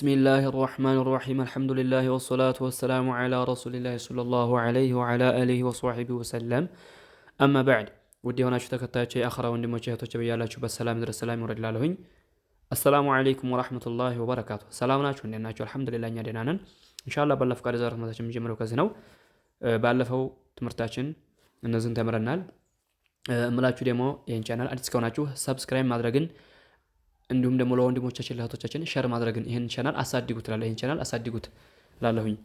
بسم الله الرحمن الرحيم الحمد لله والصلاة والسلام على رسول الله صلى الله عليه وعلى آله وصحبه وسلم أما بعد ودي هنا شو تكتاچ اخر ወንድሞቼ በያላችሁ በሰላም ድረስ ሰላም ይወርድላለሁኝ السلام عليكم ورحمة الله وبركاته ሰላም ናችሁ እንዴት ናችሁ አልহামዱሊላህ እኛ ደህና ነን ኢንሻአላህ ባለፈው ቃል ዛሬ ትምህርታችን የምንጀምረው ከዚህ ነው ባለፈው ትምህርታችን እነዚህን ተምረናል እምላችሁ ደግሞ ይሄን ቻናል አዲስ ከሆናችሁ ሰብስክራይብ ማድረግን እንዲሁም ደግሞ ለወንድሞቻችን ለእህቶቻችን ሼር ማድረግን ይሄን ቻናል አሳድጉት እላለሁ ይሄን ቻናል አሳድጉት እላለሁኝ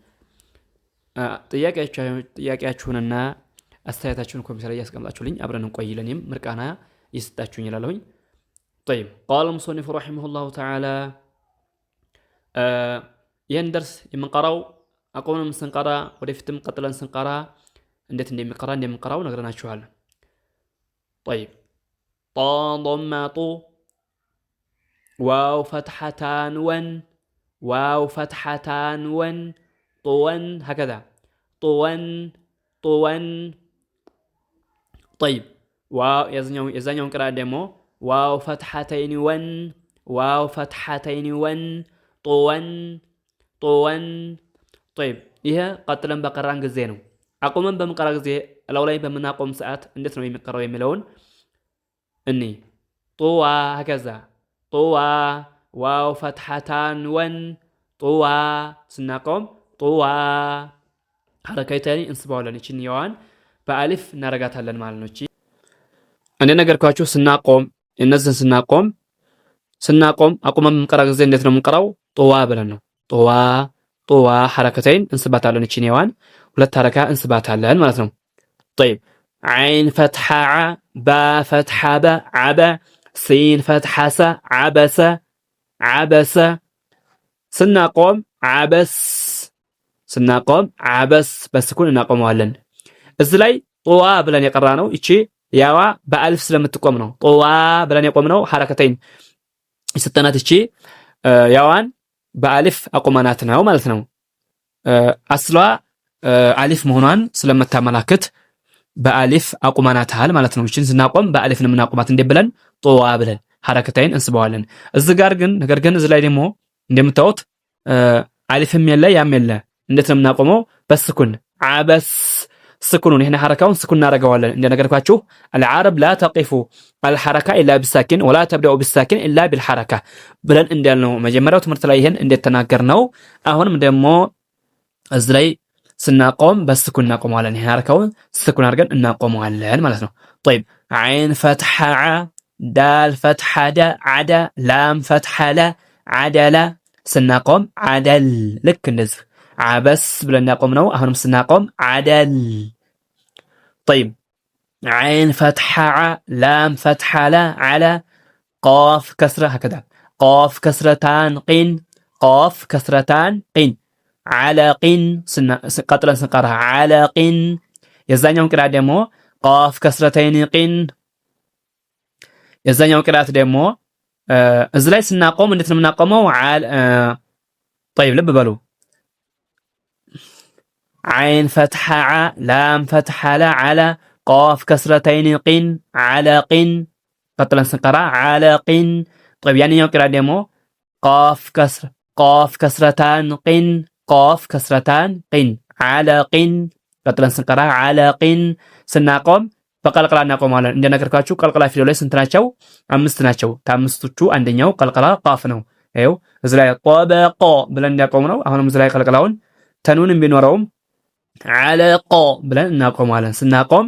ጥያቄያችሁንና አስተያየታችሁን ኮሜንት ላይ ያስቀምጣችሁልኝ አብረን እንቆይ ለኔም ምርቃና ይስጣችሁኝ እላለሁኝ طيب قال المصنف رحمه الله تعالى ይሄን ደርስ የምንቀራው አቆምንም ስንቀራ ወደፊትም ቀጥለን ስንቀራ እንዴት እንደምንቀራው ነግረናችኋል طيب طا ضمه طو واو فتحتان ون واو فتحتان ون طون هكذا طون طيب واو يزنيون قراءة ديمو واو فتحتين ون واو فتحتين ون طون طيب إيه قتلن بقران ጊዜ ነው አቆመን በመቀራ ጊዜ ላው ላይ በመናቆም ሰዓት እንዴት ነው የሚቀራው የሚለውን እኒ طوا هكذا طوا واو فتحتان ون طوا سنقوم طوا حركتين እንስባውለን እቺን ያዋን በአሊፍ እናረጋታለን ማለት ነው እቺ እኔ ነገርኳችሁ ስናቆም እነዚህን ስናቆም አቆመን በመቀራ ጊዜ እንዴት ነው የምንቀራው طዋ ብለን ነው طዋ حركتين እንስባታለን እቺን ያዋን ሁለት حركه እንስባታለን ማለት ነው طيب عين فتحه ع با فتحه ب عب سين فتحه س عبس سنقوم عبس በስኩን እናቆመዋለን እዚህ ላይ طዋ ብለን የቀራነው እቺ ያዋ በአልፍ ስለምትቆም ነው طዋ ብለን የቆምነው حركتين ይስተናት እቺ ያዋን በአልፍ አቆማናት ነው ማለት ነው አስሏ አሊፍ መሆኗን ስለምታመላክት በአሊፍ አቁማናታል ማለት ነው እቺን ስናቆም በአሊፍ ነው የምናቆማት እንደብለን طዋ ብለን حركتين እንስባዋለን እዚህ ጋር ግን ነገር ግን እዚህ ላይ ደግሞ እንደምታዩት አሊፍም የለ ያም የለ እንዴት ነው የምናቆመው በስኩን عبس سكون هنا حركه سكون እናረጋዋለን እንደነገርኳችሁ العرب لا تقف الحركه الا بالساكن ولا تبدا بالساكن الا بالحركه ብለን እንዳልነው መጀመሪያው ትምህርት ላይ ይሄን እንደተናገርነው አሁንም ደግሞ እዚህ ላይ ስናቆም በስኩን እናቆመዋለን ይሄን حركውን ስኩን አድርገን እናቆመዋለን ማለት ነው طيب عين فتحه ع دال فتحه د عد لام فتحه ل عدل ስናቆም عدل ልክ እንደዚህ عبس ብለን እናቆምነው አሁንም ስናቆም عدل طيب عين فتحه ع لام فتحه ل على قاف كسره هكذا قاف كسرتان قين قاف كسرتان قين على قين قطرا سنقرها على قين የዛኛውን ቅራት ደግሞ قاف كسرتين قين የዛኛውን ቅራት ደግሞ እዚህ ላይ ስናቆም እንዴት ነው የምናቆመው طيب ልብ በሉ عين فتحه ع لام فتحه ل على قاف كسرتين قين على قين قطرا سنقرها على قين طيب ያንኛው ቅራት ደግሞ قاف كسرتان قين قاف كسرتان قين على قين قطرا سنقرها على قين ስናቆም በቀልቀላ እናቆማለን እንደነገርኳችሁ ቀልቀላ ፊደል ላይ ስንት ናቸው አምስት ናቸው ከአምስቶቹ አንደኛው ቀልቀላ ቃፍ ነው ይሄው እዚህ ላይ ጠበቆ ብለን እንዲያቆም ነው አሁንም እዚህ ላይ ቀልቀላውን ተኑንም ቢኖረውም علق ብለን እናቆማለን ስናቆም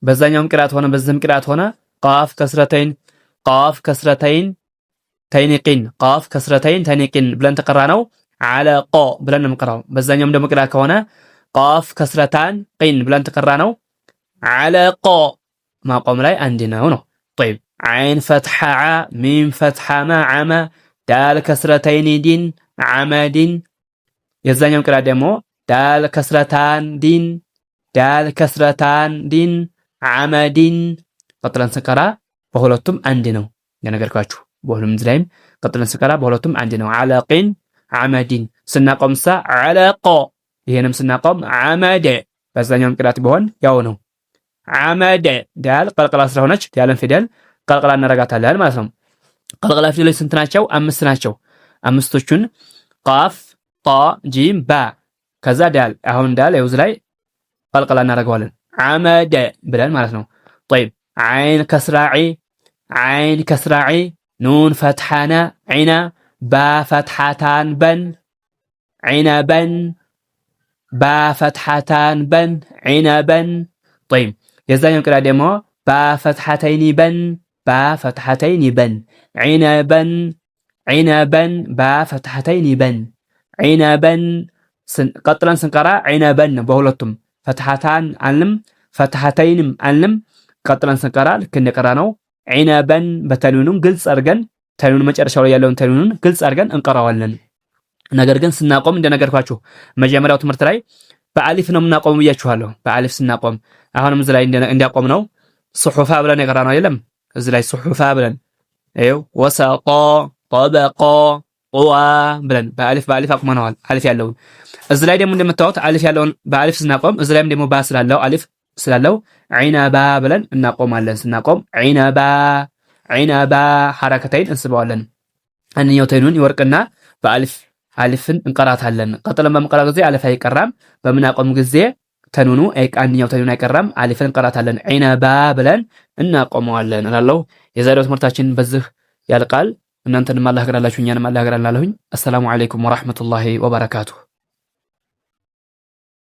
በዛኛውም ቅራት ሆነ በዚህም ቅራት ሆነ قاف كسرتين تينقين قاف كسرتين تينقين ብለን ተቀራነው علق ብለን እንቀራው በዛኛውም ደግሞ ቅራት ከሆነ قاف كسرتان قين ብለን ተቀራነው علق ማቆም ላይ አንድ ነው طيب عين فتحه ع ميم فتحه ما عم دال كسرتين دين عمد የዛኛውም ቅራት ደግሞ دال كسرتان دين عمد قطرا سكرا በሁለቱም አንድ ነው እንደነገርኳችሁ በሁሉም ዝላይም قطرا سكرا በሁለቱም አንድ ነው علقين عمدين ስናቆምሳ علق ይሄንም ስናቆም عمد በዛኛውም ቅራት ቢሆን ያው ነው عمد ዳል ቀልቀላ ስለሆነች ዳልን ፊደል ቀልቀላ እናረጋታለን ማለት ነው ቀልቀላ ፊደሎች ስንት ናቸው አምስት ናቸው አምስቶቹን ቃፍ ጣ ጂም ባ ከዛ ዳል አሁን ዳል ይውዝ ላይ ቀልቀላ እናደርገዋለን ዓመደ ብለን ማለት ነው طيب عين كسراعي عين كسراعي نون فتحانا عنا با فتحتان بن عنبا با فتحتان بن عنبا طيب يزاي نقرا ديمو با فتحتين بن با فتحتين بن عنبا عنبا با فتحتين بن عنبا قطرا سنقرا عنبا بهولتم فتحتان علم فتحتينم علم قطرا سنقرا ልክ እንደቀራ ነው عنبا በተኑንም ግልጽ አድርገን ተኑን መጨረሻው ላይ ያለውን ተኑን ግልጽ አድርገን እንቀራዋለን ነገር ግን ስናቆም እንደነገርኳችሁ መጀመሪያው ትምህርት ላይ በአሊፍ ነው የምናቆመው ብያችኋለሁ በአሊፍ ስናቆም አሁንም እዚህ ላይ እንዲያቆም ነው ሱሑፋ ብለን የቀራ ነው አይደለም እዚህ ላይ ሱሑፋ ብለን አይው ወሰቆ ጠበቆ ቁዋ ብለን በአሊፍ አቁመናል አሊፍ ያለውን እዚህ ላይ ደግሞ እንደምታዩት አሊፍ ያለውን በአሊፍ ስናቆም እዚህ ላይም ደግሞ ባ ስላለው አሊፍ ስላለው ዒናባ ብለን እናቆማለን ስናቆም ዒናባ ሐረከተይን እንስበዋለን አንኛው ተይኑን ይወርቅና በአሊፍ አሊፍን እንቀራታለን ቀጥለን በመቀራ ጊዜ አሊፍ አይቀራም በምናቆም ጊዜ ተኑኑ አንኛው ተኑኑ አይቀራም አሊፍን እንቀራታለን ዒናባ ብለን እናቆመዋለን እላለሁ የዛሬው ትምህርታችን በዚህ ያልቃል እናንተንም አላህ ያግራላችሁ እኛንም አላህ ያግራላችሁኝ አሰላሙ አለይኩም ወራህመቱላሂ ወበረካቱሁ